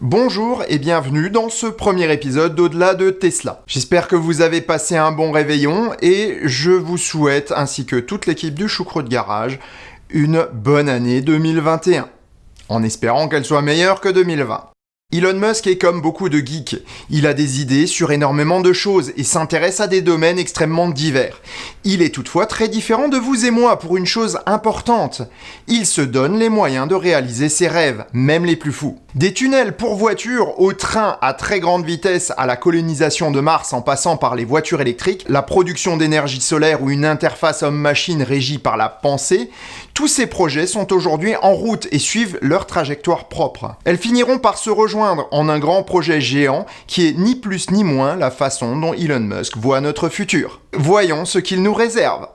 Bonjour et bienvenue dans ce premier épisode d'Au-delà de Tesla. J'espère que vous avez passé un bon réveillon et je vous souhaite, ainsi que toute l'équipe du Choucroute Garage, une bonne année 2021, en espérant qu'elle soit meilleure que 2020. Elon Musk est comme beaucoup de geeks. Il a des idées sur énormément de choses et s'intéresse à des domaines extrêmement divers. Il est toutefois très différent de vous et moi pour une chose importante. Il se donne les moyens de réaliser ses rêves, même les plus fous. Des tunnels pour voitures, au train à très grande vitesse, à la colonisation de Mars en passant par les voitures électriques, la production d'énergie solaire ou une interface homme-machine régie par la pensée, tous ces projets sont aujourd'hui en route et suivent leur trajectoire propre. Elles finiront par se rejoindre en un grand projet géant qui est ni plus ni moins la façon dont Elon Musk voit notre futur. Voyons ce qu'il nous réserve.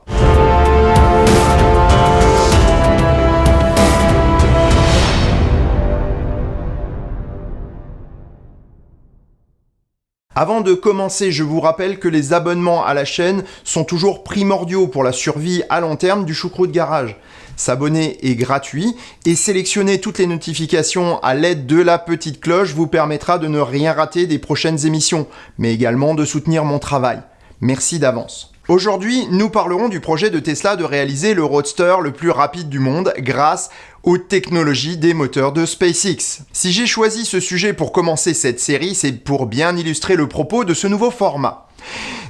Avant de commencer, je vous rappelle que les abonnements à la chaîne sont toujours primordiaux pour la survie à long terme du Choucroute Garage. S'abonner est gratuit et sélectionner toutes les notifications à l'aide de la petite cloche vous permettra de ne rien rater des prochaines émissions, mais également de soutenir mon travail. Merci d'avance. Aujourd'hui, nous parlerons du projet de Tesla de réaliser le roadster le plus rapide du monde grâce aux technologies des moteurs de SpaceX. Si j'ai choisi ce sujet pour commencer cette série, c'est pour bien illustrer le propos de ce nouveau format.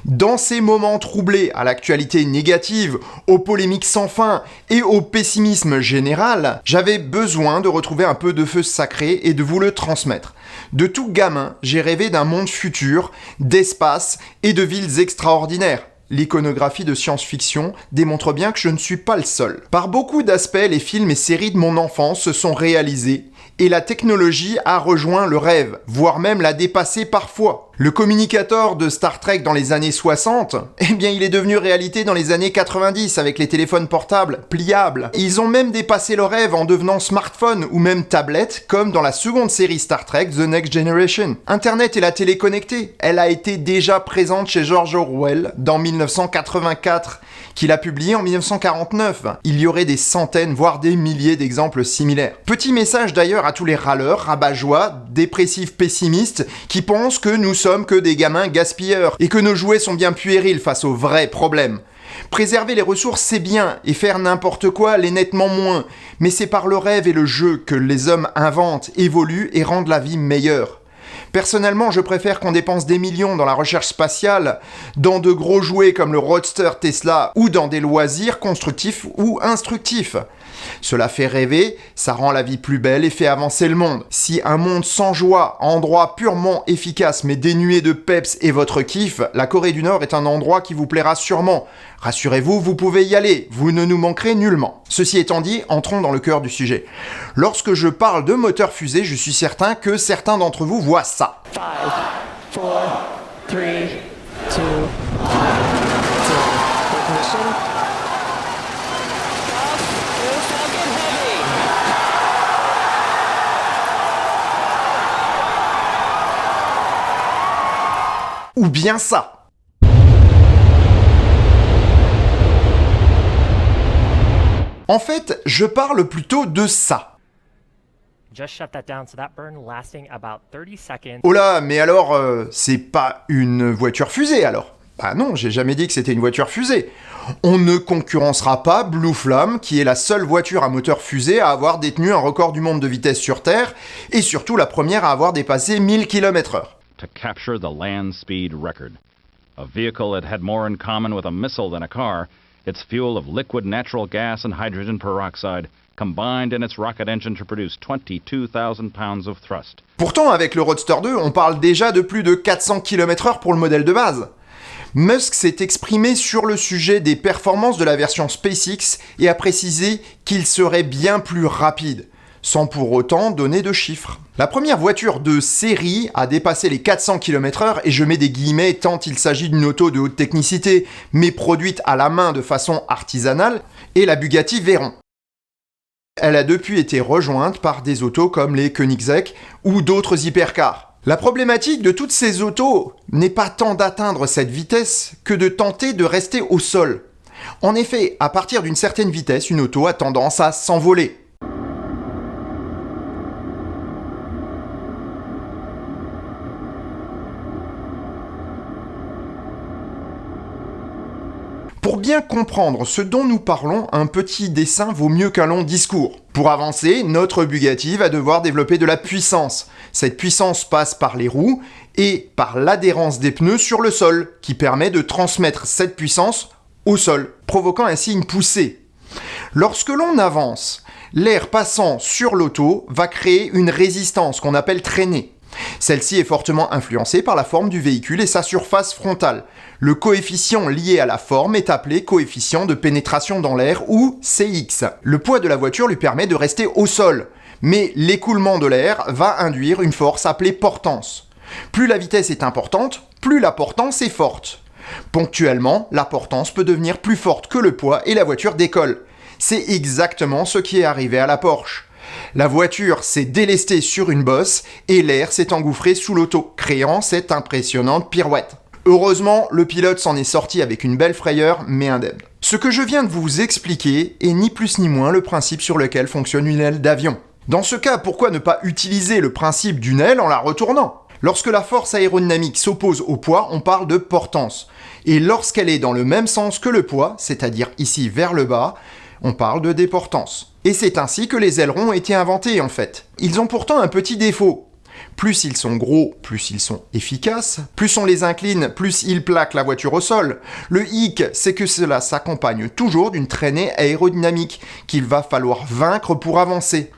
Dans ces moments troublés à l'actualité négative, aux polémiques sans fin et au pessimisme général, j'avais besoin de retrouver un peu de feu sacré et de vous le transmettre. De tout gamin, j'ai rêvé d'un monde futur, d'espace et de villes extraordinaires. L'iconographie de science-fiction démontre bien que je ne suis pas le seul. Par beaucoup d'aspects, les films et séries de mon enfance se sont réalisés et la technologie a rejoint le rêve, voire même l'a dépassé parfois. Le communicateur de Star Trek dans les années 60, eh bien il est devenu réalité dans les années 90 avec les téléphones portables pliables. Ils ont même dépassé le rêve en devenant smartphone ou même tablette, comme dans la seconde série Star Trek, The Next Generation. Internet et la télé connectée, elle a été déjà présente chez George Orwell dans 1984, qu'il a publié en 1949. Il y aurait des centaines, voire des milliers d'exemples similaires. Petit message d'ailleurs à tous les râleurs, rabat-joie, dépressifs, pessimistes, qui pensent que nous sommes que des gamins gaspilleurs et que nos jouets sont bien puérils face aux vrais problèmes. Préserver les ressources c'est bien et faire n'importe quoi l'est nettement moins, mais c'est par le rêve et le jeu que les hommes inventent, évoluent et rendent la vie meilleure. Personnellement, je préfère qu'on dépense des millions dans la recherche spatiale, dans de gros jouets comme le Roadster Tesla ou dans des loisirs constructifs ou instructifs. Cela fait rêver, ça rend la vie plus belle et fait avancer le monde. Si un monde sans joie, endroit purement efficace mais dénué de peps est votre kiff, la Corée du Nord est un endroit qui vous plaira sûrement. Rassurez-vous, vous pouvez y aller, vous ne nous manquerez nullement. Ceci étant dit, entrons dans le cœur du sujet. Lorsque je parle de moteur fusée, je suis certain que certains d'entre vous voient ça. 5, 4, 3, 2, 1, 0. Ignition. Ou bien ça. En fait, je parle plutôt de ça. Just shut that down so that burn lasting about 30 seconds. Oh là, mais alors, c'est pas une voiture fusée alors? Bah non, j'ai jamais dit que c'était une voiture fusée. On ne concurrencera pas Blue Flame, qui est la seule voiture à moteur fusée à avoir détenu un record du monde de vitesse sur Terre, et surtout la première à avoir dépassé 1000 km/h. To capture the land speed record. A vehicle that had more in common with a missile than a car, its fuel of liquid natural gas and hydrogen peroxide combined in its rocket engine to produce 22,000 pounds of thrust. Pourtant, avec le Roadster 2, on parle déjà de plus de 400 km/h pour le modèle de base. Musk s'est exprimé sur le sujet des performances de la version SpaceX et a précisé qu'il serait bien plus rapide, sans pour autant donner de chiffres. La première voiture de série a dépassé les 400 km/h, et je mets des guillemets tant il s'agit d'une auto de haute technicité, mais produite à la main de façon artisanale, et la Bugatti Veyron. Elle a depuis été rejointe par des autos comme les Koenigsegg ou d'autres hypercars. La problématique de toutes ces autos n'est pas tant d'atteindre cette vitesse que de tenter de rester au sol. En effet, à partir d'une certaine vitesse, une auto a tendance à s'envoler. Pour bien comprendre ce dont nous parlons, un petit dessin vaut mieux qu'un long discours. Pour avancer, notre Bugatti va devoir développer de la puissance. Cette puissance passe par les roues et par l'adhérence des pneus sur le sol, qui permet de transmettre cette puissance au sol, provoquant ainsi une poussée. Lorsque l'on avance, l'air passant sur l'auto va créer une résistance qu'on appelle traînée. Celle-ci est fortement influencée par la forme du véhicule et sa surface frontale. Le coefficient lié à la forme est appelé coefficient de pénétration dans l'air ou CX. Le poids de la voiture lui permet de rester au sol, mais l'écoulement de l'air va induire une force appelée portance. Plus la vitesse est importante, plus la portance est forte. Ponctuellement, la portance peut devenir plus forte que le poids et la voiture décolle. C'est exactement ce qui est arrivé à la Porsche. La voiture s'est délestée sur une bosse et l'air s'est engouffré sous l'auto, créant cette impressionnante pirouette. Heureusement, le pilote s'en est sorti avec une belle frayeur, mais indemne. Ce que je viens de vous expliquer est ni plus ni moins le principe sur lequel fonctionne une aile d'avion. Dans ce cas, pourquoi ne pas utiliser le principe d'une aile en la retournant ? Lorsque la force aérodynamique s'oppose au poids, on parle de portance. Et lorsqu'elle est dans le même sens que le poids, c'est-à-dire ici vers le bas, on parle de déportance. Et c'est ainsi que les ailerons ont été inventés en fait. Ils ont pourtant un petit défaut. Plus ils sont gros, plus ils sont efficaces. Plus on les incline, plus ils plaquent la voiture au sol. Le hic, c'est que cela s'accompagne toujours d'une traînée aérodynamique qu'il va falloir vaincre pour avancer.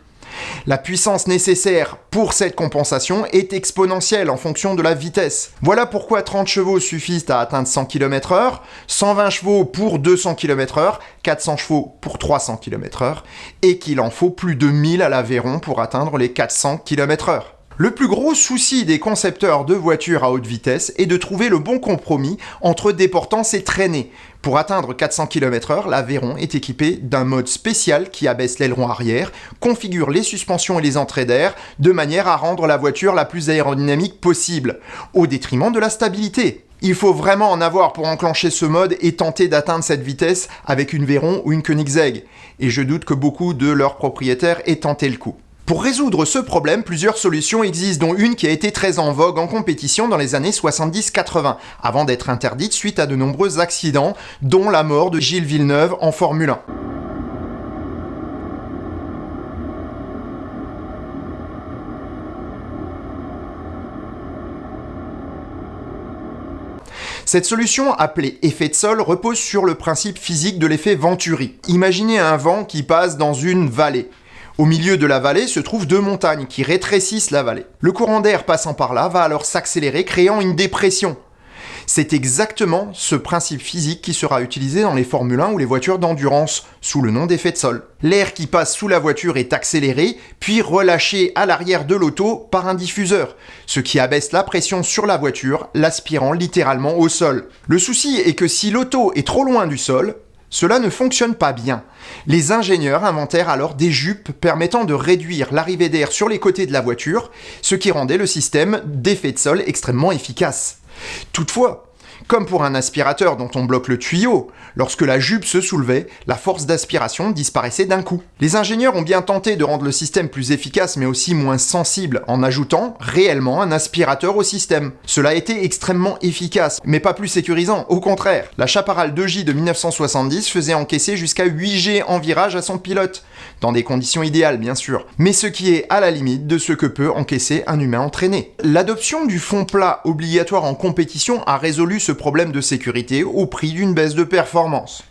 La puissance nécessaire pour cette compensation est exponentielle en fonction de la vitesse. Voilà pourquoi 30 chevaux suffisent à atteindre 100 km/h, 120 chevaux pour 200 km/h, 400 chevaux pour 300 km/h, et qu'il en faut plus de 1000 à l'Aveyron pour atteindre les 400 km/h. Le plus gros souci des concepteurs de voitures à haute vitesse est de trouver le bon compromis entre déportance et traînée. Pour atteindre 400 km/h, l'Aveyron est équipé d'un mode spécial qui abaisse l'aileron arrière, configure les suspensions et les entrées d'air de manière à rendre la voiture la plus aérodynamique possible, au détriment de la stabilité. Il faut vraiment en avoir pour enclencher ce mode et tenter d'atteindre cette vitesse avec une Veyron ou une Koenigsegg. Et je doute que beaucoup de leurs propriétaires aient tenté le coup. Pour résoudre ce problème, plusieurs solutions existent, dont une qui a été très en vogue en compétition dans les années 70-80, avant d'être interdite suite à de nombreux accidents, dont la mort de Gilles Villeneuve en Formule 1. Cette solution, appelée effet de sol, repose sur le principe physique de l'effet Venturi. Imaginez un vent qui passe dans une vallée. Au milieu de la vallée se trouvent deux montagnes qui rétrécissent la vallée. Le courant d'air passant par là va alors s'accélérer, créant une dépression. C'est exactement ce principe physique qui sera utilisé dans les Formule 1 ou les voitures d'endurance, sous le nom d'effet de sol. L'air qui passe sous la voiture est accéléré, puis relâché à l'arrière de l'auto par un diffuseur, ce qui abaisse la pression sur la voiture, l'aspirant littéralement au sol. Le souci est que si l'auto est trop loin du sol, cela ne fonctionne pas bien. Les ingénieurs inventèrent alors des jupes permettant de réduire l'arrivée d'air sur les côtés de la voiture, ce qui rendait le système d'effet de sol extrêmement efficace. Toutefois, comme pour un aspirateur dont on bloque le tuyau, lorsque la jupe se soulevait, la force d'aspiration disparaissait d'un coup. Les ingénieurs ont bien tenté de rendre le système plus efficace mais aussi moins sensible en ajoutant réellement un aspirateur au système. Cela a été extrêmement efficace, mais pas plus sécurisant, au contraire. La Chaparral 2J de 1970 faisait encaisser jusqu'à 8 G en virage à son pilote, dans des conditions idéales bien sûr, mais ce qui est à la limite de ce que peut encaisser un humain entraîné. L'adoption du fond plat obligatoire en compétition a résolu ce problème de sécurité au prix d'une baisse de performance.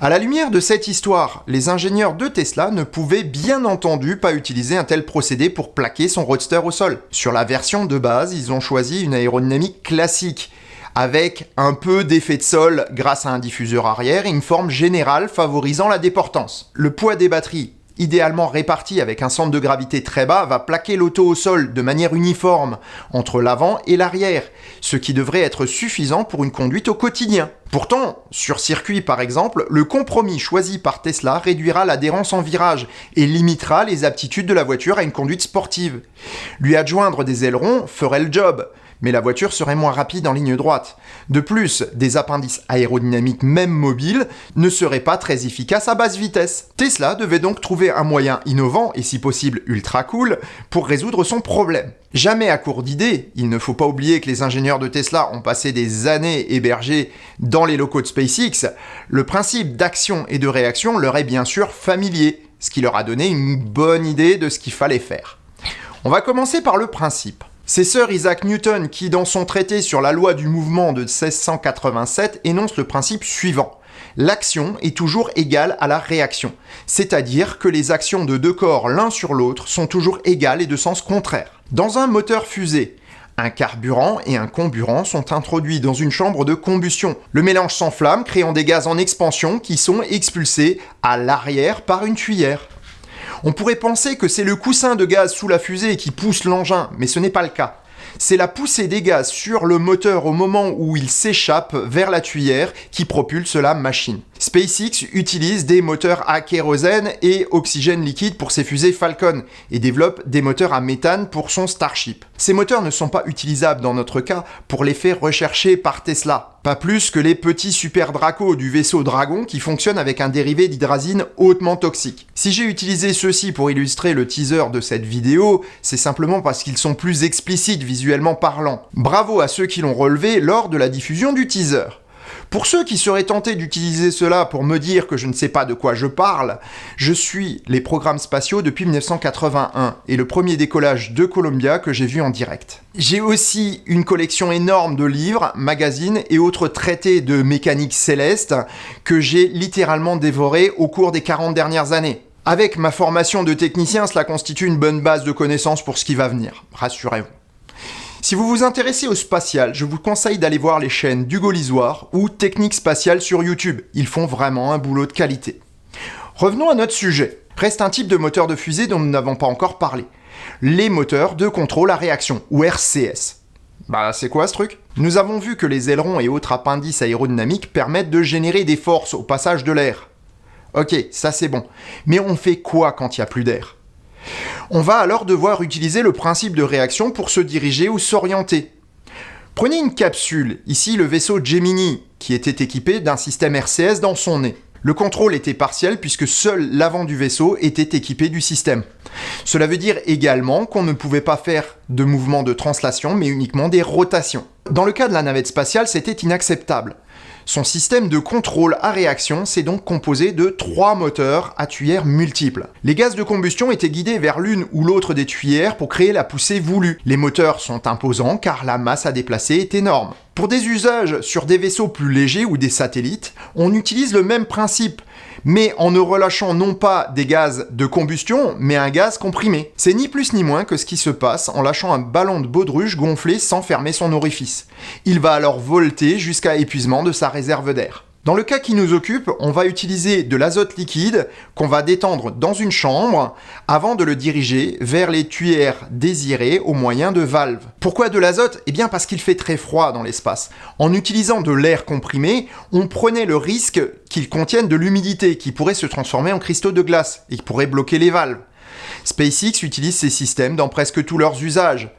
À la lumière de cette histoire, les ingénieurs de Tesla ne pouvaient bien entendu pas utiliser un tel procédé pour plaquer son roadster au sol. Sur la version de base, ils ont choisi une aérodynamique classique, avec un peu d'effet de sol grâce à un diffuseur arrière et une forme générale favorisant la déportance. Le poids des batteries, idéalement réparti avec un centre de gravité très bas, va plaquer l'auto au sol de manière uniforme entre l'avant et l'arrière, ce qui devrait être suffisant pour une conduite au quotidien. Pourtant, sur circuit par exemple, le compromis choisi par Tesla réduira l'adhérence en virage et limitera les aptitudes de la voiture à une conduite sportive. Lui adjoindre des ailerons ferait le job, mais la voiture serait moins rapide en ligne droite. De plus, des appendices aérodynamiques même mobiles ne seraient pas très efficaces à basse vitesse. Tesla devait donc trouver un moyen innovant et si possible ultra cool pour résoudre son problème. Jamais à court d'idées, il ne faut pas oublier que les ingénieurs de Tesla ont passé des années hébergés dans Dans les locaux de SpaceX, le principe d'action et de réaction leur est bien sûr familier, ce qui leur a donné une bonne idée de ce qu'il fallait faire. On va commencer par le principe. C'est Sir Isaac Newton qui, dans son traité sur la loi du mouvement de 1687, énonce le principe suivant. L'action est toujours égale à la réaction, c'est-à-dire que les actions de deux corps l'un sur l'autre sont toujours égales et de sens contraire. Dans un moteur fusée, un carburant et un comburant sont introduits dans une chambre de combustion. Le mélange s'enflamme, créant des gaz en expansion qui sont expulsés à l'arrière par une tuyère. On pourrait penser que c'est le coussin de gaz sous la fusée qui pousse l'engin, mais ce n'est pas le cas. C'est la poussée des gaz sur le moteur au moment où il s'échappe vers la tuyère qui propulse la machine. SpaceX utilise des moteurs à kérosène et oxygène liquide pour ses fusées Falcon et développe des moteurs à méthane pour son Starship. Ces moteurs ne sont pas utilisables dans notre cas pour l'effet recherché par Tesla. Pas plus que les petits Super Draco du vaisseau Dragon qui fonctionnent avec un dérivé d'hydrazine hautement toxique. Si j'ai utilisé ceux-ci pour illustrer le teaser de cette vidéo, c'est simplement parce qu'ils sont plus explicites visuellement parlant. Bravo à ceux qui l'ont relevé lors de la diffusion du teaser. Pour ceux qui seraient tentés d'utiliser cela pour me dire que je ne sais pas de quoi je parle, je suis les programmes spatiaux depuis 1981 et le premier décollage de Columbia que j'ai vu en direct. J'ai aussi une collection énorme de livres, magazines et autres traités de mécanique céleste que j'ai littéralement dévorés au cours des 40 dernières années. Avec ma formation de technicien, cela constitue une bonne base de connaissances pour ce qui va venir, rassurez-vous. Si vous vous intéressez au spatial, je vous conseille d'aller voir les chaînes d'Hugo Lisoire ou Technique Spatiale sur YouTube. Ils font vraiment un boulot de qualité. Revenons à notre sujet. Reste un type de moteur de fusée dont nous n'avons pas encore parlé. Les moteurs de contrôle à réaction, ou RCS. C'est quoi ce truc ? Nous avons vu que les ailerons et autres appendices aérodynamiques permettent de générer des forces au passage de l'air. Ok, ça c'est bon. Mais on fait quoi quand il n'y a plus d'air ? On va alors devoir utiliser le principe de réaction pour se diriger ou s'orienter. Prenez une capsule, ici le vaisseau Gemini, qui était équipé d'un système RCS dans son nez. Le contrôle était partiel puisque seul l'avant du vaisseau était équipé du système. Cela veut dire également qu'on ne pouvait pas faire de mouvements de translation mais uniquement des rotations. Dans le cas de la navette spatiale, c'était inacceptable. Son système de contrôle à réaction s'est donc composé de 3 moteurs à tuyères multiples. Les gaz de combustion étaient guidés vers l'une ou l'autre des tuyères pour créer la poussée voulue. Les moteurs sont imposants car la masse à déplacer est énorme. Pour des usages sur des vaisseaux plus légers ou des satellites, on utilise le même principe, mais en ne relâchant non pas des gaz de combustion, mais un gaz comprimé. C'est ni plus ni moins que ce qui se passe en lâchant un ballon de baudruche gonflé sans fermer son orifice. Il va alors volter jusqu'à épuisement de sa réserve d'air. Dans le cas qui nous occupe, on va utiliser de l'azote liquide qu'on va détendre dans une chambre avant de le diriger vers les tuyères désirées au moyen de valves. Pourquoi de l'azote ? Eh bien parce qu'il fait très froid dans l'espace. En utilisant de l'air comprimé, on prenait le risque qu'il contienne de l'humidité qui pourrait se transformer en cristaux de glace et qui pourrait bloquer les valves. SpaceX utilise ces systèmes dans presque tous leurs usages.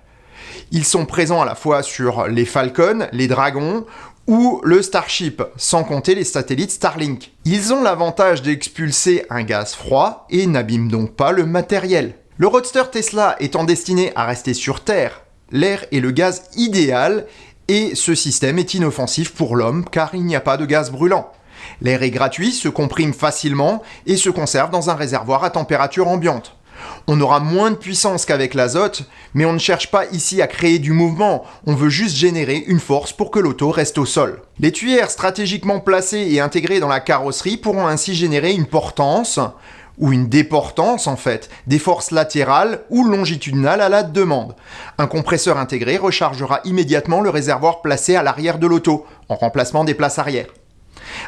Ils sont présents à la fois sur les Falcon, les Dragons ou le Starship, sans compter les satellites Starlink. Ils ont l'avantage d'expulser un gaz froid et n'abîment donc pas le matériel. Le roadster Tesla étant destiné à rester sur Terre, l'air est le gaz idéal et ce système est inoffensif pour l'homme car il n'y a pas de gaz brûlant. L'air est gratuit, se comprime facilement et se conserve dans un réservoir à température ambiante. On aura moins de puissance qu'avec l'azote, mais on ne cherche pas ici à créer du mouvement, on veut juste générer une force pour que l'auto reste au sol. Les tuyères stratégiquement placées et intégrées dans la carrosserie pourront ainsi générer une portance, ou une déportance en fait, des forces latérales ou longitudinales à la demande. Un compresseur intégré rechargera immédiatement le réservoir placé à l'arrière de l'auto, en remplacement des places arrière.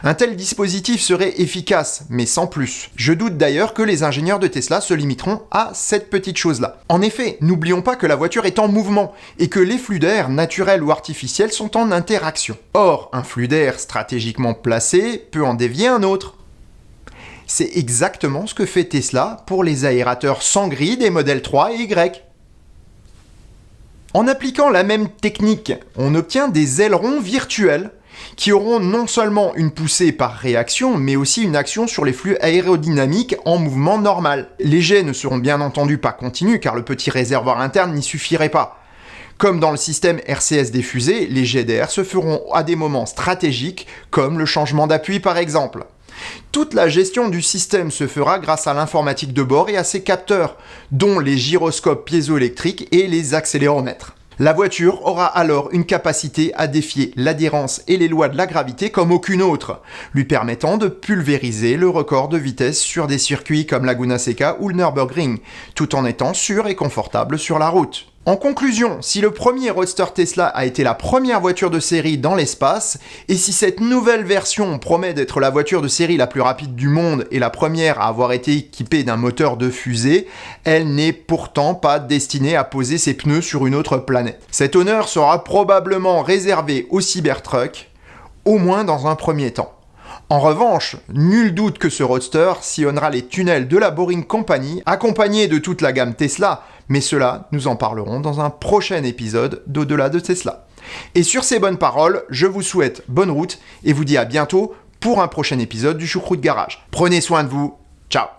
Un tel dispositif serait efficace, mais sans plus. Je doute d'ailleurs que les ingénieurs de Tesla se limiteront à cette petite chose-là. En effet, n'oublions pas que la voiture est en mouvement et que les flux d'air, naturels ou artificiels, sont en interaction. Or, un flux d'air stratégiquement placé peut en dévier un autre. C'est exactement ce que fait Tesla pour les aérateurs sans grille des modèles 3 et Y. En appliquant la même technique, on obtient des ailerons virtuels qui auront non seulement une poussée par réaction, mais aussi une action sur les flux aérodynamiques en mouvement normal. Les jets ne seront bien entendu pas continus, car le petit réservoir interne n'y suffirait pas. Comme dans le système RCS des fusées, les jets d'air se feront à des moments stratégiques, comme le changement d'appui par exemple. Toute la gestion du système se fera grâce à l'informatique de bord et à ses capteurs, dont les gyroscopes piézoélectriques et les accéléromètres. La voiture aura alors une capacité à défier l'adhérence et les lois de la gravité comme aucune autre, lui permettant de pulvériser le record de vitesse sur des circuits comme Laguna Seca ou le Nürburgring, tout en étant sûr et confortable sur la route. En conclusion, si le premier Roadster Tesla a été la première voiture de série dans l'espace, et si cette nouvelle version promet d'être la voiture de série la plus rapide du monde et la première à avoir été équipée d'un moteur de fusée, elle n'est pourtant pas destinée à poser ses pneus sur une autre planète. Cet honneur sera probablement réservé au Cybertruck, au moins dans un premier temps. En revanche, nul doute que ce Roadster sillonnera les tunnels de la Boring Company, accompagné de toute la gamme Tesla, mais cela, nous en parlerons dans un prochain épisode d'Au-delà de Tesla. Et sur ces bonnes paroles, je vous souhaite bonne route et vous dis à bientôt pour un prochain épisode du Choucroute Garage. Prenez soin de vous, ciao!